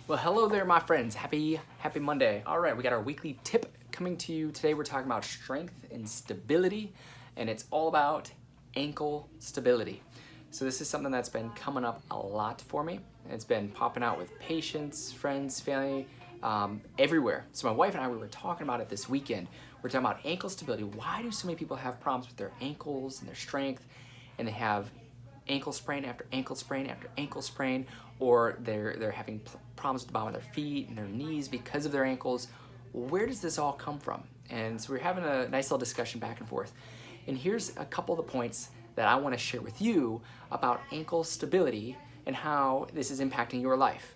Well, hello there, my friends. Happy Monday. All right, we got our weekly tip coming to you today. We're talking about strength and stability, and it's all about ankle stability. So this is something that's been coming up a lot for me. It's been popping out with patients, friends, family, everywhere. So my wife and I, we were talking about it this weekend. We're talking about ankle stability. Why do so many people have problems with their ankles and their strength, and they have ankle sprain after ankle sprain after ankle sprain, or they're having problems with the bottom of their feet and their knees because of their ankles? Where does this all come from? And so we're having a nice little discussion back and forth. And here's a couple of the points that I want to share with you about ankle stability and how this is impacting your life.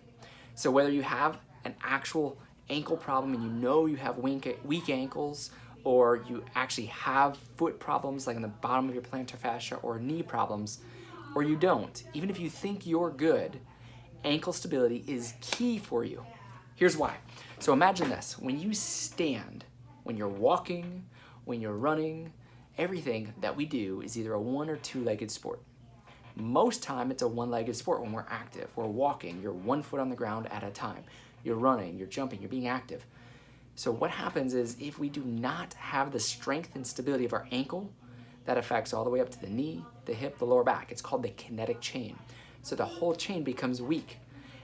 So whether you have an actual ankle problem and you know you have weak ankles, or you actually have foot problems like in the bottom of your plantar fascia, or knee problems, or you don't, even if you think you're good, ankle stability is key for you. Here's why. So imagine this: when you stand, when you're walking, when you're running, everything that we do is either a one or two-legged sport. Most time it's a one-legged sport when we're active. We're walking, you're 1 foot on the ground at a time. You're running, you're jumping, you're being active. So what happens is, if we do not have the strength and stability of our ankle, that affects all the way up to the knee, the hip, the lower back. It's called the kinetic chain. So the whole chain becomes weak.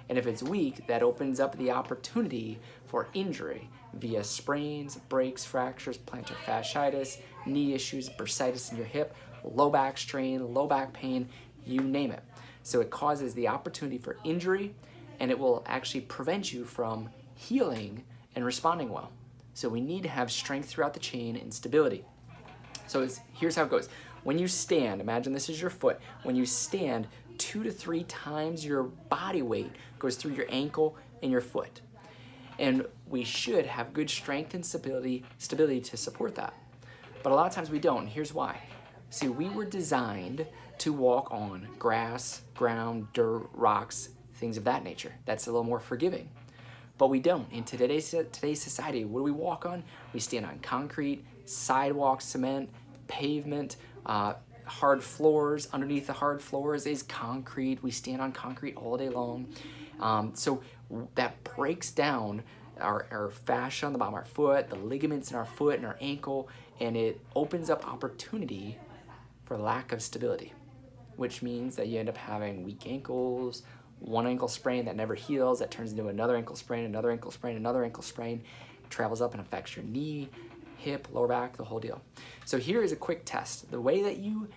And if it's weak, that opens up the opportunity for injury via sprains, breaks, fractures, plantar fasciitis, knee issues, bursitis in your hip, low back strain, low back pain, you name it. So it causes the opportunity for injury, and it will actually prevent you from healing and responding well. So we need to have strength throughout the chain and stability. So here's how it goes. When you stand, imagine this is your foot. When you stand, 2 to 3 times your body weight goes through your ankle and your foot. And we should have good strength and stability to support that. But a lot of times we don't, and here's why. See, we were designed to walk on grass, ground, dirt, rocks, things of that nature. That's a little more forgiving. But we don't. In today's society, what do we walk on? We stand on concrete, sidewalks, cement, pavement, hard floors. Underneath the hard floors is concrete. We stand on concrete all day long. So that breaks down our fascia on the bottom of our foot, the ligaments in our foot and our ankle, and it opens up opportunity for lack of stability, which means that you end up having weak ankles, one ankle sprain that never heals, that turns into another ankle sprain, another ankle sprain, another ankle sprain, travels up and affects your knee, hip, lower back, the whole deal. So here is a quick test. The way that you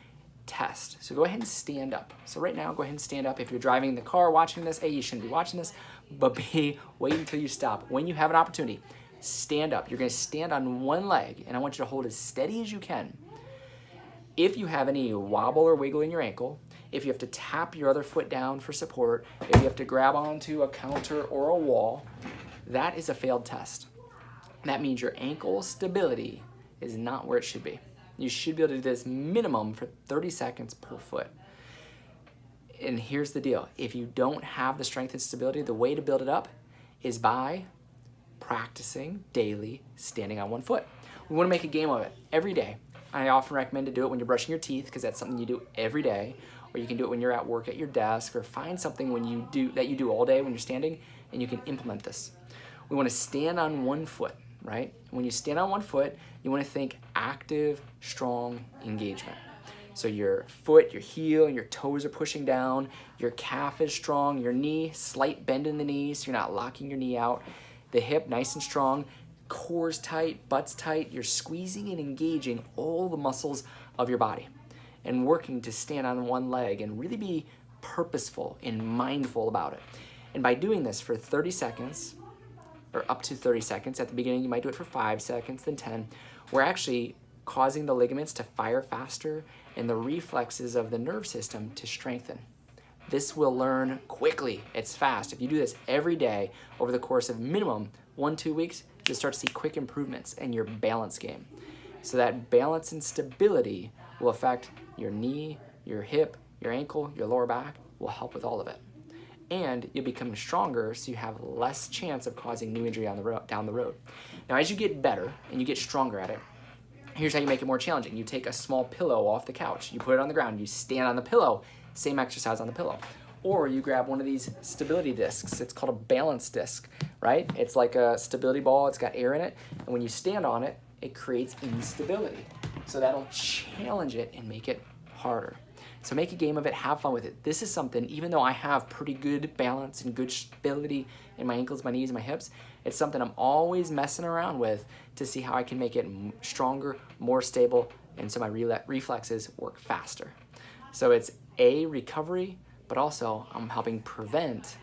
test, so go ahead and stand up. So right now, go ahead and stand up. If you're driving in the car watching this, A, you shouldn't be watching this, but B, wait until you stop. When you have an opportunity, stand up. You're gonna stand on one leg, and I want you to hold as steady as you can. If you have any wobble or wiggle in your ankle, if you have to tap your other foot down for support, if you have to grab onto a counter or a wall, that is a failed test. That means your ankle stability is not where it should be. You should be able to do this minimum for 30 seconds per foot. And here's the deal. If you don't have the strength and stability, the way to build it up is by practicing daily standing on one foot. We want to make a game of it every day. I often recommend to do it when you're brushing your teeth, because that's something you do every day, or you can do it when you're at work at your desk, or find something that you do all day when you're standing, and you can implement this. We want to stand on one foot, right? When you stand on one foot, you want to think active, strong engagement. So your foot, your heel, and your toes are pushing down, your calf is strong, your knee, slight bend in the knee so you're not locking your knee out, the hip nice and strong, core's tight, butt's tight, you're squeezing and engaging all the muscles of your body and working to stand on one leg and really be purposeful and mindful about it. And by doing this for 30 seconds, or up to 30 seconds, at the beginning you might do it for 5 seconds, then 10, we're actually causing the ligaments to fire faster and the reflexes of the nerve system to strengthen. This will learn quickly. It's fast. If you do this every day over the course of minimum 1-2 weeks, you'll start to see quick improvements in your balance game. So that balance and stability will affect your knee, your hip, your ankle, your lower back, will help with all of it. And you'll become stronger, so you have less chance of causing new injury down the road. Now, as you get better and you get stronger at it, here's how you make it more challenging. You take a small pillow off the couch, you put it on the ground, you stand on the pillow, same exercise on the pillow. Or you grab one of these stability discs. It's called a balance disc, right? It's like a stability ball. It's got air in it. And when you stand on it, it creates instability. So that'll challenge it and make it harder. So make a game of it, have fun with it. This is something, even though I have pretty good balance and good stability in my ankles, my knees, and my hips, it's something I'm always messing around with to see how I can make it stronger, more stable, and so my reflexes work faster. So it's a recovery, but also I'm helping prevent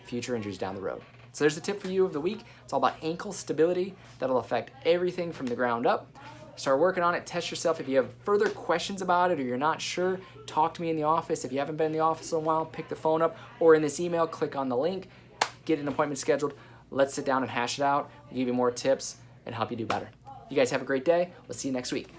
future injuries down the road. So there's the tip for you of the week. It's all about ankle stability. That'll affect everything from the ground up. Start working on it, test yourself. If you have further questions about it or you're not sure, talk to me in the office. If you haven't been in the office in a while, pick the phone up, or in this email, click on the link, get an appointment scheduled. Let's sit down and hash it out. We'll give you more tips and help you do better. You guys have a great day. We'll see you next week.